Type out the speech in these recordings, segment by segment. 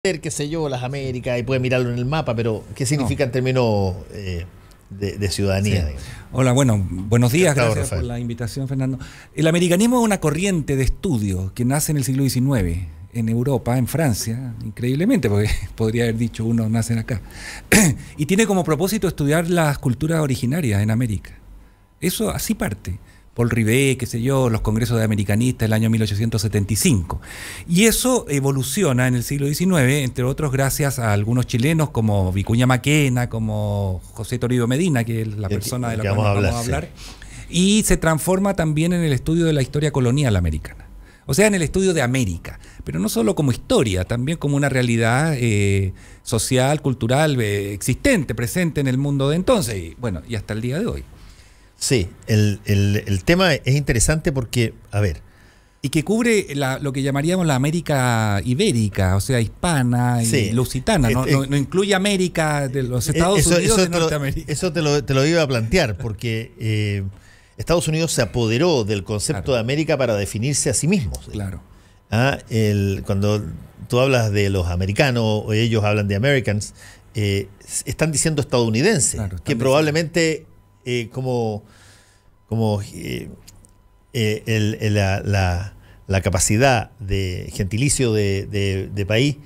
qué sé yo, las Américas, y puede mirarlo en el mapa, pero ¿qué significa en términos de ciudadanía? Sí. Hola, bueno, buenos días, Encantado, gracias Rafael, por la invitación, Fernando. El americanismo es una corriente de estudio que nace en el siglo XIX, en Europa, en Francia, increíblemente, porque podría haber dicho uno nacen acá, y tiene como propósito estudiar las culturas originarias en América. Eso así parte. Paul Rivet, qué sé yo, los congresos de americanistas del año 1875. Y eso evoluciona en el siglo XIX, entre otros gracias a algunos chilenos como Vicuña Maquena, como José Toribio Medina, que es la persona de la cual vamos a hablar, sí. Y se transforma también en el estudio de la historia colonial americana. O sea, en el estudio de América, pero no solo como historia, también como una realidad social, cultural, existente, presente en el mundo de entonces, y bueno, y hasta el día de hoy. Sí, el tema es interesante porque, a ver... Y que cubre lo que llamaríamos la América ibérica, o sea, hispana y sí, lusitana, no incluye América de los Estados Unidos de Norteamérica. Eso te lo iba a plantear, porque Estados Unidos se apoderó del concepto de América para definirse a sí mismos. Claro. Cuando tú hablas de los americanos, o ellos hablan de Americans, están diciendo estadounidenses, claro, que probablemente... la capacidad de gentilicio de país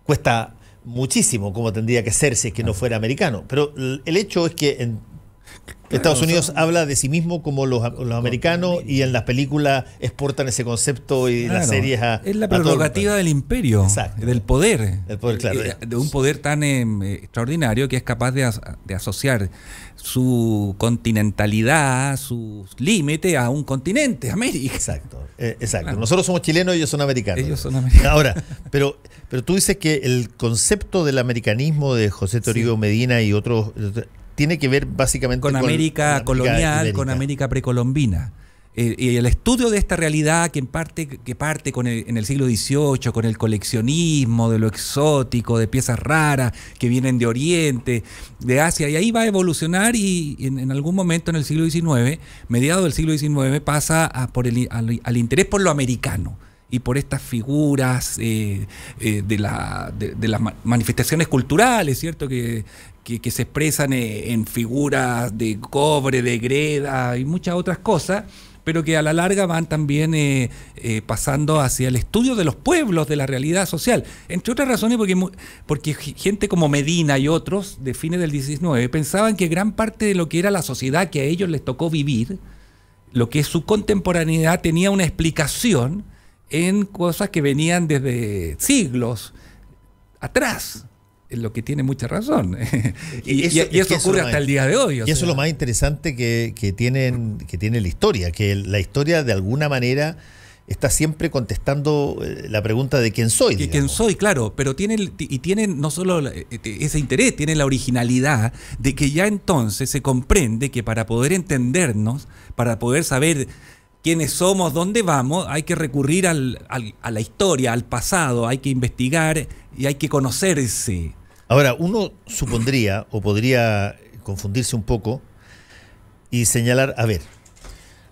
cuesta muchísimo como tendría que ser si es que no fuera americano. Pero el hecho es que en Estados Unidos habla de sí mismo como los americanos, y en las películas exportan ese concepto y las series es la prerrogativa del imperio, del poder. El poder, claro. De un poder tan extraordinario que es capaz de asociar su continentalidad, sus límites a un continente, América. Exacto. Claro. Nosotros somos chilenos y ellos son americanos. Ellos son americanos. Ahora, pero tú dices que el concepto del americanismo de José Toribio Medina y otros... tiene que ver básicamente con América colonial, ibérica, con América precolombina. Y el estudio de esta realidad que parte en el siglo XVIII, con el coleccionismo de lo exótico, de piezas raras que vienen de Oriente, de Asia, y ahí va a evolucionar y en algún momento en el siglo XIX, mediados del siglo XIX, pasa al interés por lo americano y por estas figuras de las manifestaciones culturales, ¿cierto?, que se expresan en figuras de cobre, de greda y muchas otras cosas, pero que a la larga van también pasando hacia el estudio de los pueblos, de la realidad social. Entre otras razones porque gente como Medina y otros de fines del XIX pensaban que gran parte de lo que era la sociedad que a ellos les tocó vivir, lo que es su contemporaneidad, tenía una explicación en cosas que venían desde siglos atrás. Lo que tiene mucha razón. y eso ocurre hasta el día de hoy. Y eso es lo más interesante que tiene la historia, que la historia de alguna manera está siempre contestando la pregunta de quién soy. ¿Quién soy? Claro, pero tiene no solo ese interés, tiene la originalidad de que ya entonces se comprende que para poder entendernos, para poder saber quiénes somos, dónde vamos, hay que recurrir a la historia, al pasado, hay que investigar y hay que conocerse. Ahora, uno supondría, o podría confundirse un poco y señalar, a ver,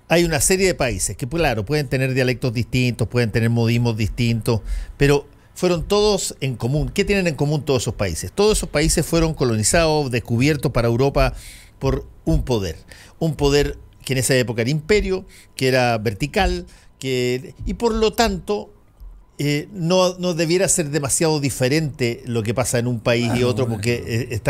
hay una serie de países que, claro, pueden tener dialectos distintos, pueden tener modismos distintos, pero fueron todos en común. ¿Qué tienen en común todos esos países? Todos esos países fueron colonizados, descubiertos para Europa por un poder que en esa época era imperio, que era vertical, y por lo tanto no debiera ser demasiado diferente lo que pasa en un país y otro, porque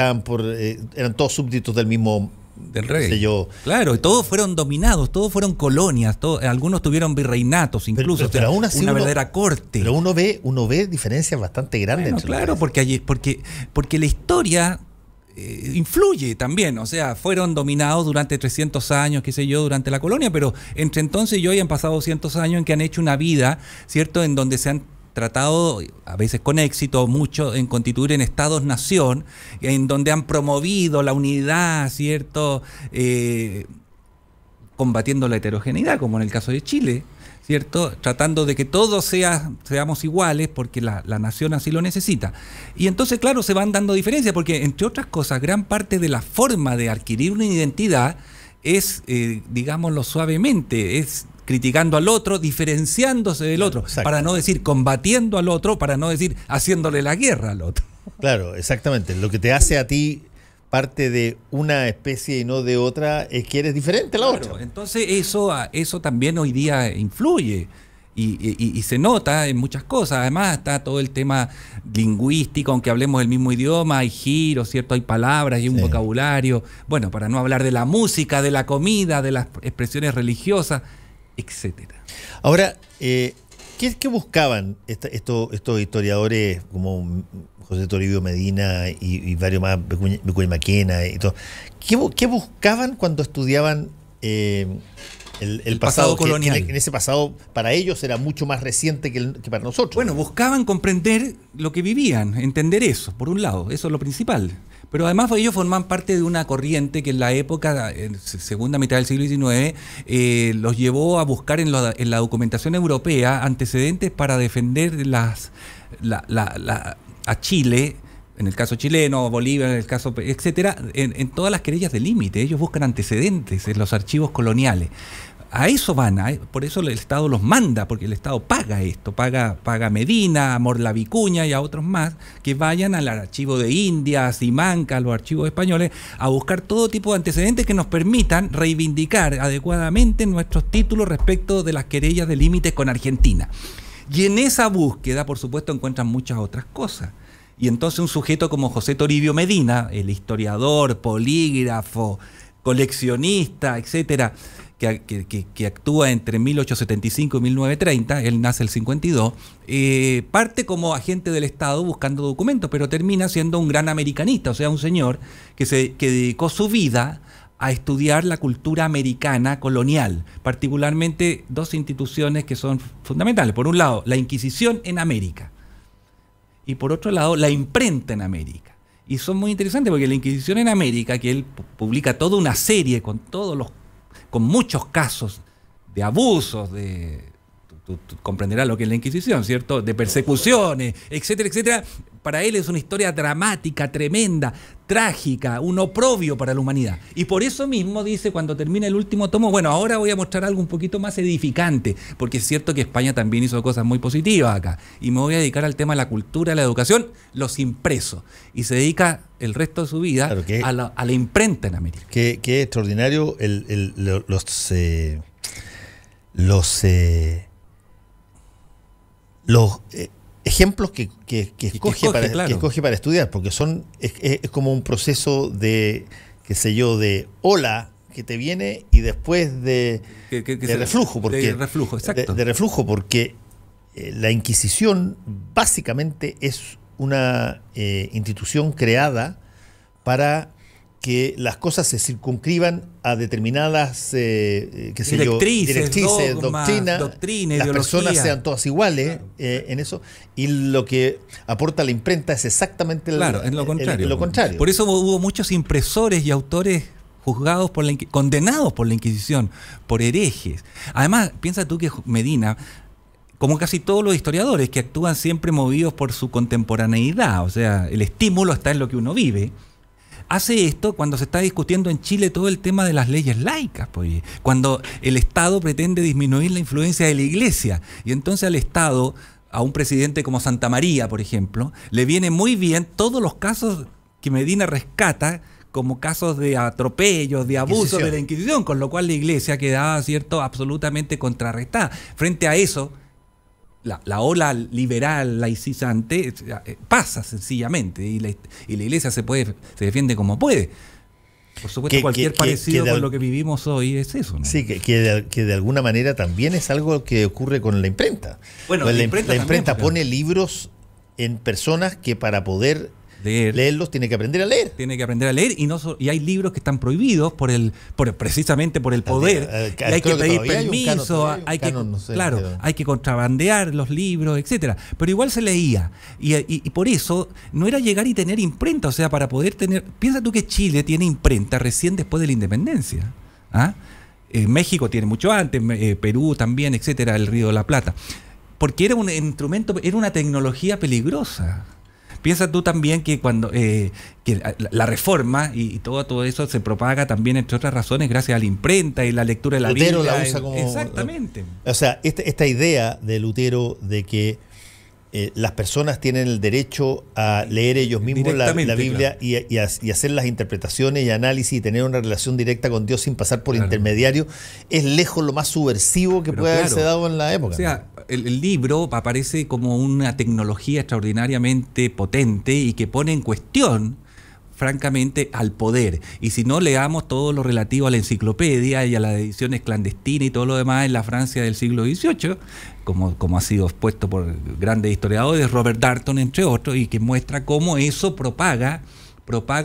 eran todos súbditos del mismo rey. Claro, y todos fueron dominados, todos fueron colonias, algunos tuvieron virreinatos incluso, pero aún así una verdadera corte. Pero uno ve diferencias bastante grandes. Bueno, claro, porque la historia influye también, o sea, fueron dominados durante 300 años, qué sé yo, durante la colonia, pero entre entonces y hoy han pasado 200 años en que han hecho una vida, ¿cierto?, en donde se han tratado, a veces con éxito, mucho en constituir en estados-nación, en donde han promovido la unidad, ¿cierto?, combatiendo la heterogeneidad, como en el caso de Chile, ¿cierto?, tratando de que todos seamos iguales porque la nación así lo necesita. Y entonces, claro, se van dando diferencias porque, entre otras cosas, gran parte de la forma de adquirir una identidad es, digámoslo suavemente, es criticando al otro, diferenciándose del otro, para no decir combatiendo al otro, para no decir haciéndole la guerra al otro. Claro, exactamente. Lo que te hace a ti parte de una especie y no de otra es que eres diferente a la otra. Entonces eso también hoy día influye. Y se nota en muchas cosas. Además está todo el tema lingüístico, aunque hablemos el mismo idioma, hay giros, ¿cierto? Hay palabras y un vocabulario. Bueno, para no hablar de la música, de la comida, de las expresiones religiosas, etcétera. Ahora, ¿qué buscaban estos historiadores como José Toribio Medina y varios más, Becuy Maquena y todo? ¿Qué buscaban cuando estudiaban el pasado colonial? Que en ese pasado para ellos era mucho más reciente que para nosotros. Bueno, buscaban comprender lo que vivían, entender eso, por un lado, eso es lo principal. Pero además ellos forman parte de una corriente que en la época, segunda mitad del siglo XIX, los llevó a buscar en la documentación europea antecedentes para defender a Chile, en el caso chileno, Bolivia, en el caso, etcétera, en todas las querellas de límite. Ellos buscan antecedentes en los archivos coloniales. A eso van, por eso el Estado los manda, porque el Estado paga esto, paga a Medina, a Morla Vicuña y a otros más, que vayan al archivo de India, a Simancas, a los archivos españoles, a buscar todo tipo de antecedentes que nos permitan reivindicar adecuadamente nuestros títulos respecto de las querellas de límites con Argentina. Y en esa búsqueda, por supuesto, encuentran muchas otras cosas. Y entonces un sujeto como José Toribio Medina, el historiador, polígrafo, coleccionista, etcétera, que actúa entre 1875 y 1930, él nace el 52, parte como agente del Estado buscando documentos, pero termina siendo un gran americanista, o sea, un señor que dedicó su vida a estudiar la cultura americana colonial, particularmente dos instituciones que son fundamentales. Por un lado, la Inquisición en América, y por otro lado, la imprenta en América. Y son muy interesantes porque la Inquisición en América, que él publica toda una serie con muchos casos de abusos, tú comprenderás lo que es la Inquisición, ¿cierto? De persecuciones, etcétera, etcétera. Para él es una historia dramática, tremenda, trágica, un oprobio para la humanidad. Y por eso mismo dice, cuando termina el último tomo, bueno, ahora voy a mostrar algo un poquito más edificante, porque es cierto que España también hizo cosas muy positivas acá. Y me voy a dedicar al tema de la cultura, la educación, los impresos. Y se dedica el resto de su vida a la imprenta en América. Qué extraordinario los ejemplos que escoge para estudiar, porque es como un proceso de, qué sé yo, de ola que te viene y después de reflujo, porque la Inquisición básicamente es una institución creada para que las cosas se circunscriban a determinadas directrices, doctrinas, las personas sean todas iguales, en eso, y lo que aporta la imprenta es exactamente lo contrario. Por eso hubo muchos impresores y autores juzgados condenados por la Inquisición, por herejes. Además, piensa tú que Medina, como casi todos los historiadores que actúan siempre movidos por su contemporaneidad, o sea, el estímulo está en lo que uno vive, hace esto cuando se está discutiendo en Chile todo el tema de las leyes laicas, pues, cuando el Estado pretende disminuir la influencia de la Iglesia. Y entonces al Estado, a un presidente como Santa María, por ejemplo, le viene muy bien todos los casos que Medina rescata como casos de atropellos, de abusos de la Inquisición, con lo cual la Iglesia quedaba, ¿cierto?, absolutamente contrarrestada. Frente a eso, la ola liberal laicizante pasa sencillamente y la Iglesia se defiende como puede. Por supuesto, cualquier parecido con lo que vivimos hoy es eso, ¿no? Sí, que de alguna manera también es algo que ocurre con la imprenta. Bueno, pues la imprenta pone libros en personas que para poder leerlos tiene que aprender a leer. Y hay libros que están prohibidos precisamente por el poder. Y hay que pedir permiso, hay que contrabandear los libros, etcétera. Pero igual se leía. Y por eso no era llegar y tener imprenta, o sea, para poder tener. Piensa tú que Chile tiene imprenta recién después de la independencia. México tiene mucho antes, Perú también, etcétera, el Río de la Plata. Porque era un instrumento, era una tecnología peligrosa. Piensa tú también que cuando que la reforma y todo eso se propaga también, entre otras razones, gracias a la imprenta y la lectura de la Lutero Biblia. la usa como... Exactamente. O sea, esta idea de Lutero de que las personas tienen el derecho a leer ellos mismos la Biblia, claro, y hacer las interpretaciones y análisis y tener una relación directa con Dios sin pasar por intermediario, es lejos lo más subversivo que puede haberse dado en la época. O sea, el libro aparece como una tecnología extraordinariamente potente y que pone en cuestión, francamente, al poder. Y si no, leamos todo lo relativo a la enciclopedia y a las ediciones clandestinas y todo lo demás en la Francia del siglo XVIII, como ha sido expuesto por grandes historiadores, Robert Darnton, entre otros, y que muestra cómo eso propaga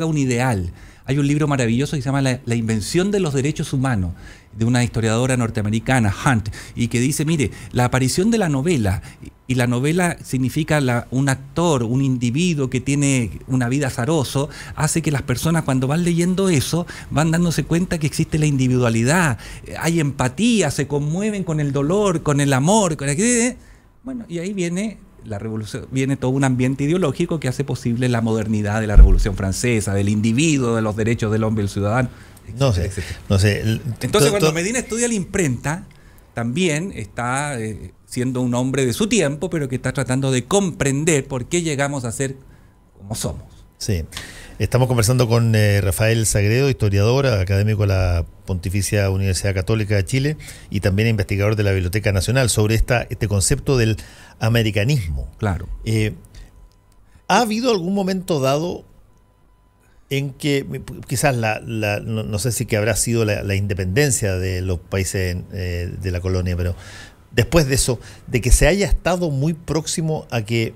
un ideal. Hay un libro maravilloso que se llama La invención de los derechos humanos, de una historiadora norteamericana, Hunt, y que dice, mire, la aparición de la novela, y la novela significa un actor, un individuo que tiene una vida azaroso, hace que las personas cuando van leyendo eso, van dándose cuenta que existe la individualidad, hay empatía, se conmueven con el dolor, con el amor, bueno, y ahí viene la revolución, viene todo un ambiente ideológico que hace posible la modernidad de la Revolución Francesa, del individuo, de los derechos del hombre y el ciudadano. No sé. Entonces, cuando Medina estudia la imprenta, también está siendo un hombre de su tiempo, pero que está tratando de comprender por qué llegamos a ser como somos. Sí. Estamos conversando con Rafael Sagredo, historiador, académico de la Pontificia Universidad Católica de Chile y también investigador de la Biblioteca Nacional, sobre este concepto del americanismo. Claro. ¿Ha habido algún momento dado en que quizás no sé si que habrá sido la independencia de los países de la colonia, pero después de eso, de que se haya estado muy próximo a que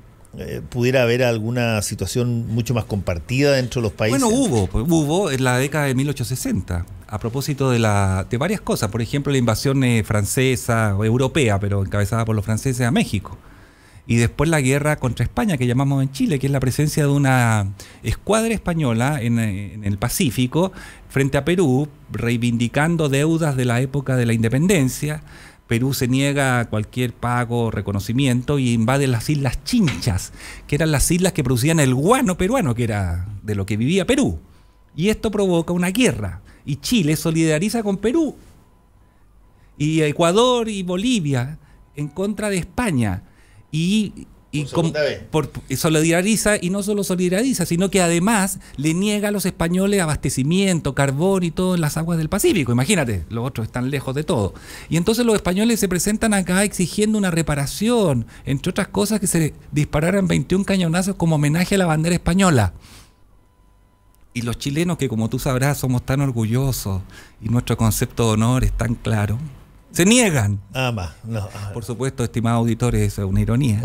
pudiera haber alguna situación mucho más compartida dentro de los países? Bueno, hubo en la década de 1860, a propósito de varias cosas, por ejemplo la invasión francesa o europea, pero encabezada por los franceses a México. Y después la guerra contra España, que llamamos en Chile, que es la presencia de una escuadra española en el Pacífico frente a Perú, reivindicando deudas de la época de la independencia. Perú se niega a cualquier pago o reconocimiento y invade las Islas Chinchas, que eran las islas que producían el guano peruano, que era de lo que vivía Perú. Y esto provoca una guerra. Y Chile solidariza con Perú. Y Ecuador y Bolivia en contra de España. Y solidariza, y no solo solidariza, sino que además le niega a los españoles abastecimiento, carbón y todo en las aguas del Pacífico. Imagínate, los otros están lejos de todo. Y entonces los españoles se presentan acá exigiendo una reparación, entre otras cosas, que se dispararan 21 cañonazos como homenaje a la bandera española. Y los chilenos, que como tú sabrás somos tan orgullosos y nuestro concepto de honor es tan claro, se niegan. Por supuesto, estimados auditores, eso es una ironía.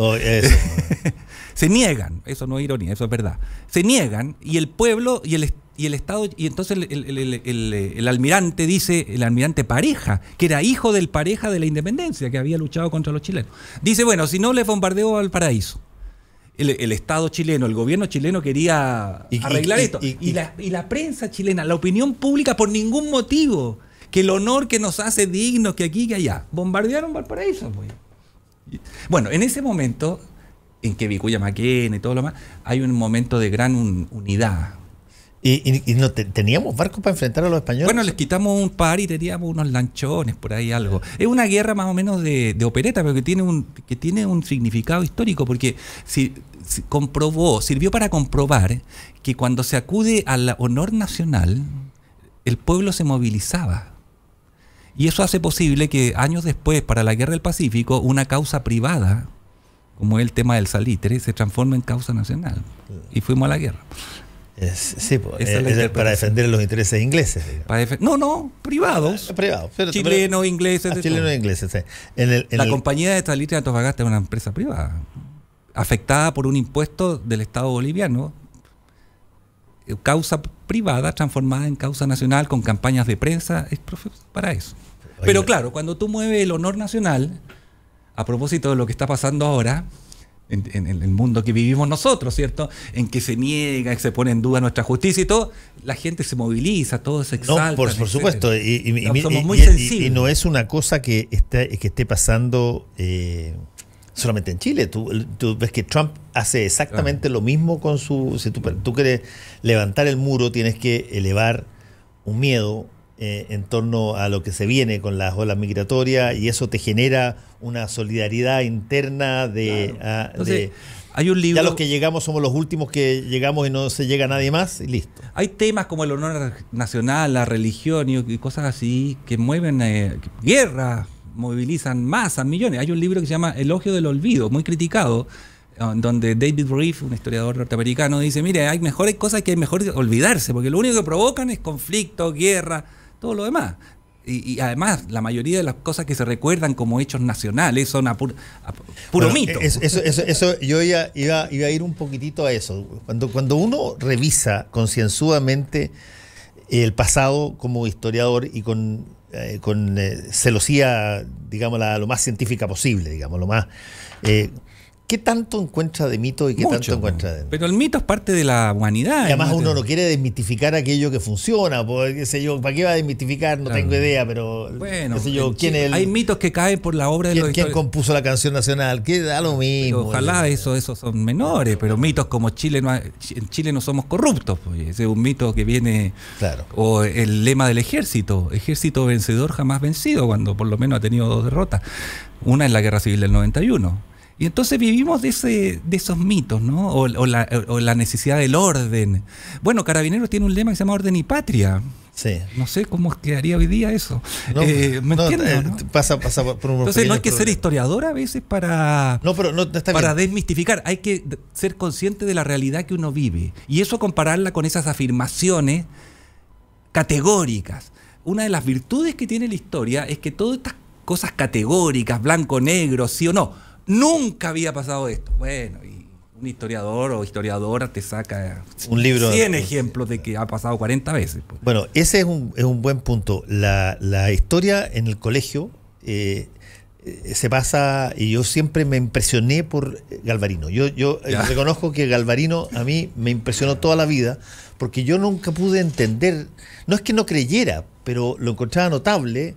Se niegan, eso no es ironía, eso es verdad. Se niegan, y el pueblo y el Estado, y entonces el almirante dice, el almirante Pareja, que era hijo del Pareja de la independencia, que había luchado contra los chilenos, dice, bueno, si no, le bombardeo Valparaíso. El Estado chileno, el gobierno chileno quería arreglar esto. Y la prensa chilena, la opinión pública, por ningún motivo, que el honor que nos hace dignos, que aquí, que allá. Bombardearon Valparaíso, pues. Bueno, en ese momento, en que Vicuña Maquena y todo lo demás, hay un momento de gran unidad. ¿Y no teníamos barcos para enfrentar a los españoles? Bueno, les quitamos un par y teníamos unos lanchones, por ahí algo. Es una guerra más o menos de opereta, pero que tiene un significado histórico, porque sirvió para comprobar que cuando se acude al honor nacional, el pueblo se movilizaba. Y eso hace posible que años después, para la Guerra del Pacífico, una causa privada, como es el tema del salitre, se transforme en causa nacional. Y fuimos a la guerra. Sí, es para defender los intereses ingleses. Privados. Chilenos, ingleses. Chilenos e ingleses, sí. La compañía de salitre de Antofagasta es una empresa privada, afectada por un impuesto del Estado boliviano. Causa privada transformada en causa nacional con campañas de prensa, es para eso. Pero claro, cuando tú mueves el honor nacional, a propósito de lo que está pasando ahora en el mundo que vivimos nosotros, ¿cierto? En que se niega, que se pone en duda nuestra justicia y todo, la gente se moviliza, todo se exalta. No, por supuesto, somos muy sensibles. Y no es una cosa que esté pasando solamente en Chile. Tú ves que Trump hace exactamente lo mismo con su... Si tú quieres levantar el muro, tienes que elevar un miedo en torno a lo que se viene con las olas migratorias, y eso te genera una solidaridad interna de... Entonces, hay un libro... Ya los que llegamos somos los últimos que llegamos y no se llega a nadie más, y listo. Hay temas como el honor nacional, la religión y cosas así que mueven guerras, movilizan masas, millones. Hay un libro que se llama Elogio del Olvido, muy criticado, donde David Reef, un historiador norteamericano, dice, mire, hay mejores cosas que hay mejor olvidarse, porque lo único que provocan es conflicto, guerra, todo lo demás. Y además, la mayoría de las cosas que se recuerdan como hechos nacionales son puro mito. Eso yo iba a ir un poquitito a eso. Cuando uno revisa concienzudamente el pasado como historiador y con celosía, digamos, lo más científica posible, digamos, lo más... ¿Qué tanto encuentra de mito y qué tanto encuentra de...? Pero el mito es parte de la humanidad. Y además uno no quiere desmitificar aquello que funciona, porque, qué sé yo, ¿para qué va a desmitificar? No tengo idea, pero... Bueno, qué sé yo, hay mitos que caen por la obra de los historiadores. ¿Quién compuso la canción nacional? Que da lo mismo. Pero ojalá esos son menores, pero mitos como en Chile no somos corruptos, pues, ese es un mito que viene... Claro. O el lema del ejército vencedor jamás vencido, cuando por lo menos ha tenido 2 derrotas. Una en la Guerra Civil del 91. Y entonces vivimos de esos mitos, ¿no? O la necesidad del orden. Bueno, Carabineros tiene un lema que se llama Orden y Patria. Sí. No sé cómo quedaría hoy día eso. ¿Me entiendes? ¿No? Pasa por unos... Entonces no hay que ser historiador a veces para desmistificar. Hay que ser consciente de la realidad que uno vive. Y eso compararla con esas afirmaciones categóricas. Una de las virtudes que tiene la historia es que todas estas cosas categóricas, blanco, negro, sí o no, nunca había pasado esto. Bueno, y un historiador o historiadora te saca un libro, 100 ejemplos de que ha pasado 40 veces. Pues. Bueno, ese es un buen punto. La historia en el colegio se pasa, y yo siempre me impresioné por Galvarino. Yo reconozco que Galvarino a mí me impresionó toda la vida, porque yo nunca pude entender, no es que no creyera, pero lo encontraba notable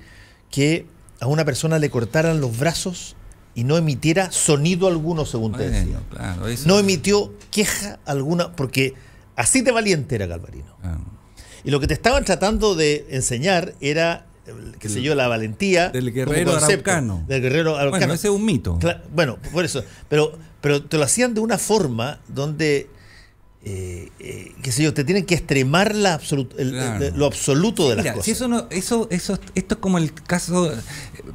que a una persona le cortaran los brazos y no emitiera sonido alguno, según te decía. Claro, no emitió queja alguna, porque así de valiente era Galvarino. Y lo que te estaban tratando de enseñar era, qué sé yo, la valentía del guerrero araucano. Del guerrero araucano. Bueno, ese es un mito. Bueno, por eso. Pero te lo hacían de una forma donde, qué sé yo, te tienen que extremar lo absoluto de las cosas. Si esto es como el caso,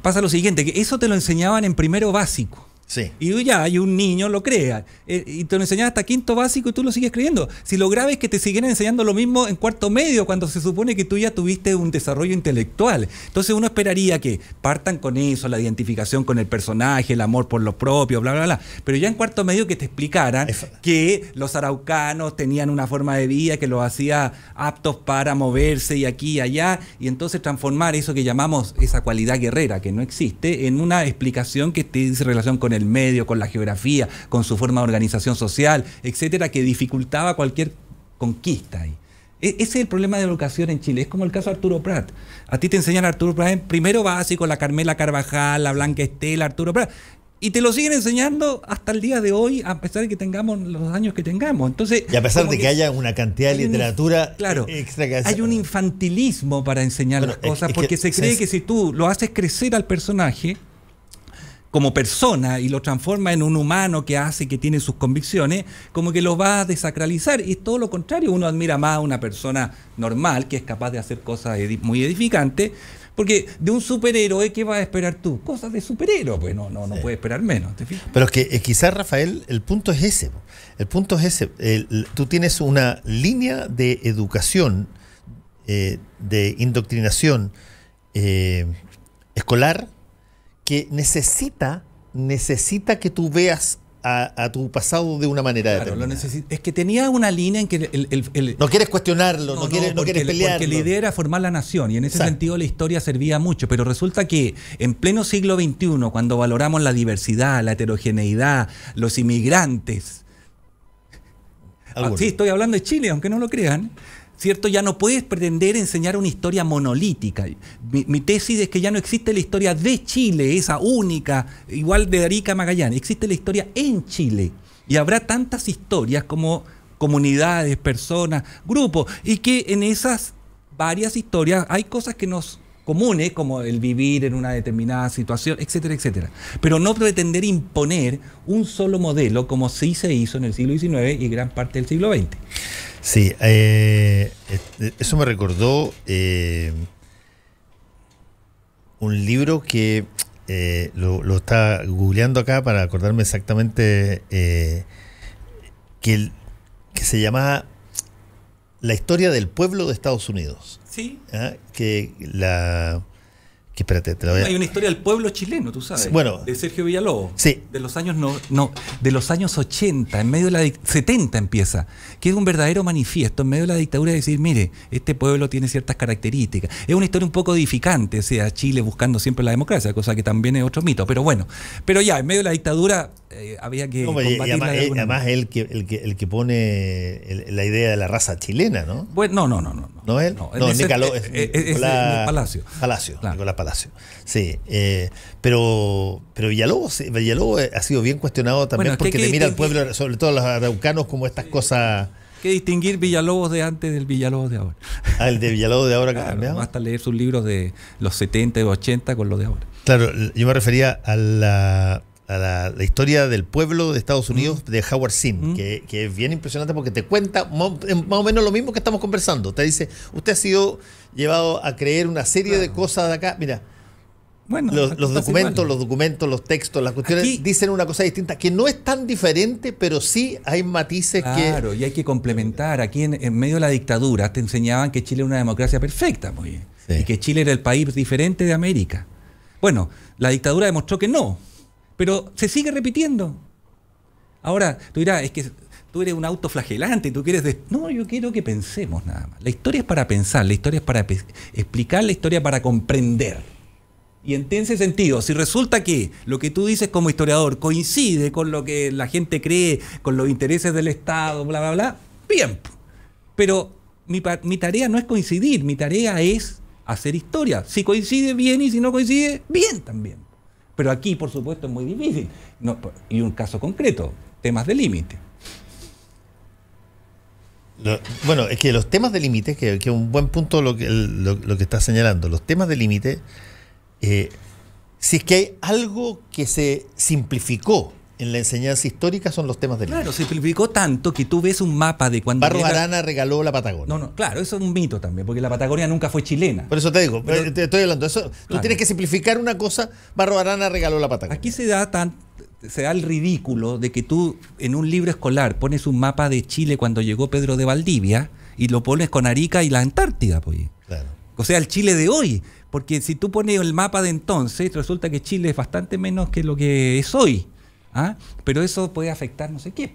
pasa lo siguiente, que eso te lo enseñaban en primero básico. Sí. Y ya hay un niño, lo crea. Y te lo enseñan hasta quinto básico y tú lo sigues creyendo. Si lo grave es que te siguen enseñando lo mismo en cuarto medio, cuando se supone que tú ya tuviste un desarrollo intelectual. Entonces uno esperaría que partan con eso, la identificación con el personaje, el amor por lo propio, bla, bla, bla. Pero ya en cuarto medio que te explicaran que los araucanos tenían una forma de vida que los hacía aptos para moverse y aquí y allá. Y entonces transformar eso que llamamos esa cualidad guerrera, que no existe, en una explicación que te dice relación con el medio, con la geografía, con su forma de organización social, etcétera, que dificultaba cualquier conquista ahí. Ese es el problema de la educación en Chile. Es como el caso de Arturo Prat. A ti te enseñan a Arturo Prat en primero básico, la Carmela Carvajal, la Blanca Estela, Arturo Prat. Y te lo siguen enseñando hasta el día de hoy, a pesar de que tengamos los años que tengamos. Entonces, y a pesar de que haya una cantidad de literatura extra que hay un infantilismo para enseñar las cosas, porque se cree que si tú lo haces crecer al personaje como persona y lo transforma en un humano que tiene sus convicciones, como que lo va a desacralizar. Y es todo lo contrario, uno admira más a una persona normal que es capaz de hacer cosas muy edificantes, porque de un superhéroe, ¿qué vas a esperar tú? Cosas de superhéroe, pues no puedes esperar menos, ¿te fijas? Pero es que quizás, Rafael, el punto es ese. El punto es ese. Tú tienes una línea de educación, de indoctrinación escolar, que necesita que tú veas a tu pasado de una manera determinada. Es que tenía una línea en que no quieres cuestionarlo, no quieres pelearlo. Porque la idea era formar la nación, y en ese sentido la historia servía mucho, pero resulta que en pleno siglo XXI, cuando valoramos la diversidad, la heterogeneidad, los inmigrantes, sí, estoy hablando de Chile, aunque no lo crean, ¿cierto? Ya no puedes pretender enseñar una historia monolítica. Mi tesis es que ya no existe la historia de Chile, esa única, igual de Arica a Magallanes. Existe la historia en Chile. Y habrá tantas historias como comunidades, personas, grupos, y que en esas varias historias hay cosas que nos comunes, como el vivir en una determinada situación, etcétera, etcétera. Pero no pretender imponer un solo modelo como sí se hizo en el siglo XIX y gran parte del siglo XX. Sí, eso me recordó un libro que lo estaba googleando acá para acordarme exactamente, que se llamaba La historia del pueblo de Estados Unidos. Sí. ¿Ah? Espérate, te la voy a... Hay una historia del pueblo chileno, tú sabes, bueno, de Sergio Villalobos, sí, de los años de los años 80, en medio de la 70 empieza, que es un verdadero manifiesto en medio de la dictadura de decir, mire, este pueblo tiene ciertas características. Es una historia un poco edificante, o sea, Chile buscando siempre la democracia, cosa que también es otro mito, pero bueno, pero ya, en medio de la dictadura había que combatirla. Y además el que pone la idea de la raza chilena, ¿no? Bueno, no. ¿No él? No, es Nicolás Palacio. Claro. Nicolás Palacio. Sí, pero Villalobos ha sido bien cuestionado también, porque te mira al pueblo, sobre todo los araucanos, como estas cosas. Que distinguir Villalobos de antes del Villalobos de ahora. El de Villalobos de ahora, claro, basta leer sus libros de los 70 y 80 con los de ahora. Claro, yo me refería a la historia del pueblo de Estados Unidos de Howard Zinn, que es bien impresionante porque te cuenta más o menos lo mismo que estamos conversando. Te dice, usted ha sido llevado a creer una serie de cosas de acá. Mira, bueno, los documentos, los textos, las cuestiones aquí dicen una cosa distinta, que no es tan diferente, pero sí hay matices que... Claro, y hay que complementar. Aquí en medio de la dictadura te enseñaban que Chile era una democracia perfecta, muy bien, sí, y que Chile era el país diferente de América. Bueno, la dictadura demostró que no, pero se sigue repitiendo. Ahora, tú dirás, es que tú eres un autoflagelante, tú quieres... No, yo quiero que pensemos nada más. La historia es para pensar, la historia es para explicar, la historia para comprender. Y en ese sentido, si resulta que lo que tú dices como historiador coincide con lo que la gente cree, con los intereses del Estado, bla, bla, bla, bien. Pero mi tarea no es coincidir, mi tarea es hacer historia. Si coincide, bien, y si no coincide, bien también. Pero aquí, por supuesto, es muy difícil. Y un caso concreto, temas de límite. Bueno, es que los temas de límite, que es un buen punto lo que estás señalando, los temas de límite, si es que hay algo que se simplificó en la enseñanza histórica, son los temas de límite. Claro, se simplificó tanto que tú ves un mapa de cuando Barros Arana regaló la Patagonia. No, claro, eso es un mito también, porque la Patagonia nunca fue chilena. Por eso te digo, te estoy hablando. Eso, claro. Tú tienes que simplificar una cosa, Barros Arana regaló la Patagonia. Aquí se da el ridículo de que tú en un libro escolar pones un mapa de Chile cuando llegó Pedro de Valdivia y lo pones con Arica y la Antártida, pues. Claro. O sea, el Chile de hoy. Porque si tú pones el mapa de entonces, resulta que Chile es bastante menos que lo que es hoy. ¿Ah? Pero eso puede afectar no sé qué.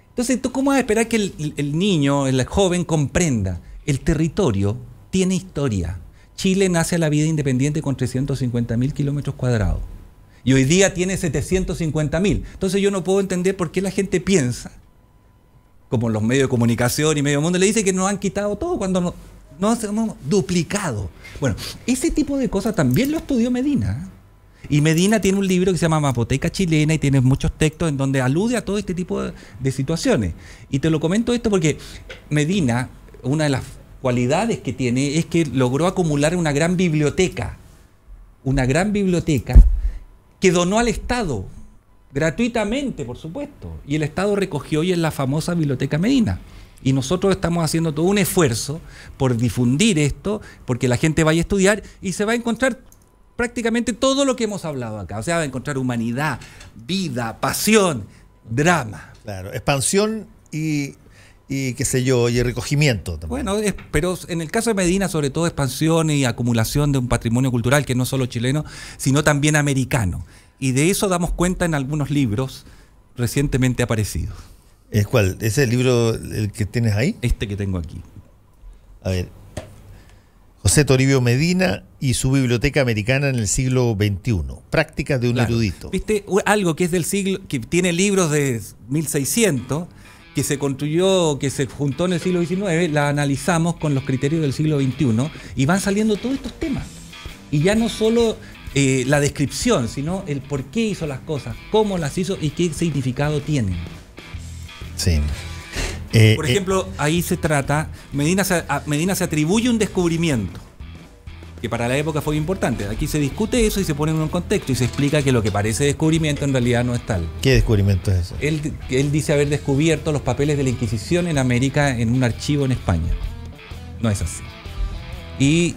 Entonces, ¿tú cómo vas a esperar que el niño, el joven comprenda? El territorio tiene historia. Chile nace a la vida independiente con 350.000 kilómetros cuadrados. Y hoy día tiene 750.000. Entonces yo no puedo entender por qué la gente piensa, como los medios de comunicación y medio mundo, le dice que nos han quitado todo cuando nos hemos duplicado. Bueno, ese tipo de cosas también lo estudió Medina. Y Medina tiene un libro que se llama Mapoteca Chilena y tiene muchos textos en donde alude a todo este tipo de situaciones. Y te lo comento esto porque Medina, una de las cualidades que tiene es que logró acumular una gran biblioteca que donó al Estado, gratuitamente, por supuesto. Y el Estado recogió hoy en la famosa Biblioteca Medina. Y nosotros estamos haciendo todo un esfuerzo por difundir esto, porque la gente vaya a estudiar y se va a encontrar prácticamente todo lo que hemos hablado acá. O sea, va a encontrar humanidad, vida, pasión, drama. Claro, expansión y qué sé yo, y recogimiento también. Bueno, pero en el caso de Medina, sobre todo expansión y acumulación de un patrimonio cultural que no solo chileno, sino también americano. Y de eso damos cuenta en algunos libros recientemente aparecidos. ¿Es cuál? ¿Ese es el libro el que tienes ahí? Este que tengo aquí. A ver. José Toribio Medina y su biblioteca americana en el siglo XXI. Prácticas de un erudito. ¿Viste? Algo que es del siglo, que tiene libros de 1600, que se construyó, que se juntó en el siglo XIX, la analizamos con los criterios del siglo XXI y van saliendo todos estos temas. Y ya no solo la descripción, sino el por qué hizo las cosas, cómo las hizo y qué significado tienen. Sí. Por ejemplo, ahí se trata, Medina se atribuye un descubrimiento que para la época fue importante. Aquí se discute eso y se pone en un contexto y se explica que lo que parece descubrimiento en realidad no es tal. ¿Qué descubrimiento es eso? Él dice haber descubierto los papeles de la Inquisición en América en un archivo en España. No es así. Y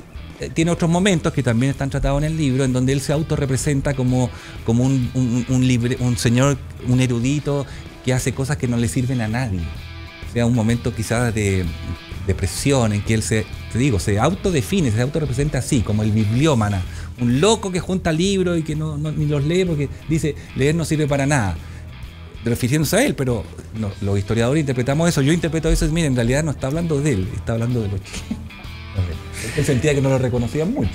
tiene otros momentos que también están tratados en el libro, en donde él se autorrepresenta como un señor, un erudito que hace cosas que no le sirven a nadie. O sea, un momento quizás de depresión en que él se autodefine, se autorrepresenta así, como el bibliómana, un loco que junta libros y que ni los lee porque dice, leer no sirve para nada, refiriéndose a él, pero no, los historiadores interpretamos eso, yo interpreto eso, miren, en realidad no está hablando de él, está hablando de los chilenos. Él sentía que no lo reconocían mucho.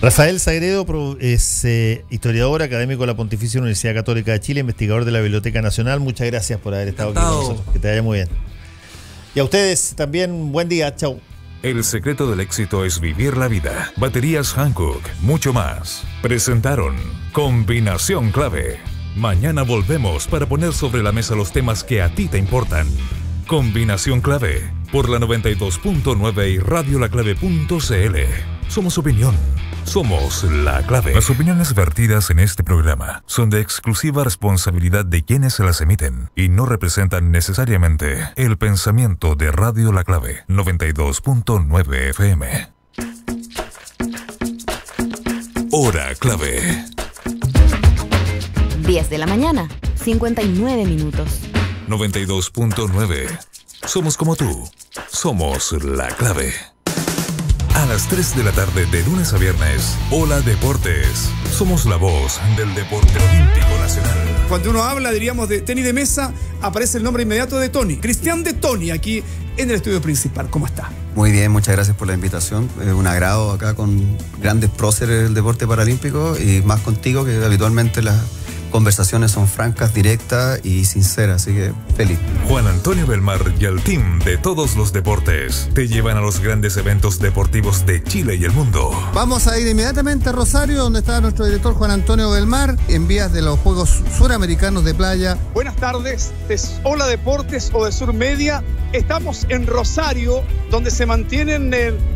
Rafael Sagredo es historiador, académico de la Pontificia Universidad Católica de Chile, investigador de la Biblioteca Nacional. Muchas gracias por haber estado aquí con nosotros. Que te vaya muy bien. Y a ustedes también, buen día. Chau. El secreto del éxito es vivir la vida. Baterías Hankook, mucho más. Presentaron Combinación Clave. Mañana volvemos para poner sobre la mesa los temas que a ti te importan. Combinación Clave, por la 92.9 y radiolaclave.cl. Somos opinión. Somos La Clave. Las opiniones vertidas en este programa son de exclusiva responsabilidad de quienes se las emiten y no representan necesariamente el pensamiento de Radio La Clave 92.9 FM. Hora Clave. 10 de la mañana, 59 minutos. 92.9. Somos como tú. Somos La Clave. A las 3 de la tarde de lunes a viernes, Hola Deportes. Somos la voz del deporte olímpico nacional. Cuando uno habla, diríamos, de tenis de mesa, aparece el nombre inmediato de Tony. Cristian de Tony, aquí en el estudio principal. ¿Cómo está? Muy bien, muchas gracias por la invitación. Es un agrado acá con grandes próceres del deporte paralímpico y más contigo, que habitualmente las conversaciones son francas, directas y sinceras, así que feliz. Juan Antonio Belmar y el team de todos los deportes te llevan a los grandes eventos deportivos de Chile y el mundo. Vamos a ir inmediatamente a Rosario, donde está nuestro director Juan Antonio Belmar, en vías de los Juegos Suramericanos de Playa. Buenas tardes, de Hola Deportes o de Sur Media. Estamos en Rosario, donde se mantienen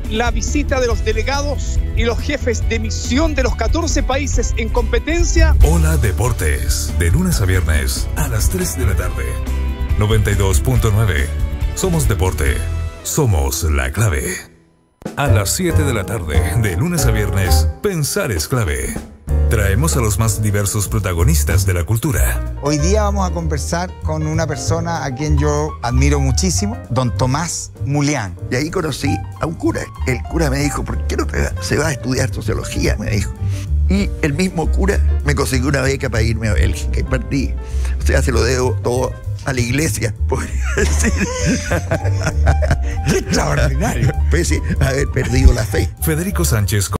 la visita de los delegados y los jefes de misión de los 14 países en competencia. Hola Deportes, de lunes a viernes a las 3 de la tarde. 92.9. Somos deporte. Somos La Clave. A las 7 de la tarde, de lunes a viernes, Pensar es Clave. Traemos a los más diversos protagonistas de la cultura. Hoy día vamos a conversar con una persona a quien yo admiro muchísimo, don Tomás Mulián. Y ahí conocí a un cura. El cura me dijo, ¿por qué no se va a estudiar sociología? Me dijo. Y el mismo cura me consiguió una beca para irme a Bélgica y partí. O sea, se lo debo todo a la iglesia, podría decir. ¡Qué extraordinario! Pese a haber perdido la fe. Federico Sánchez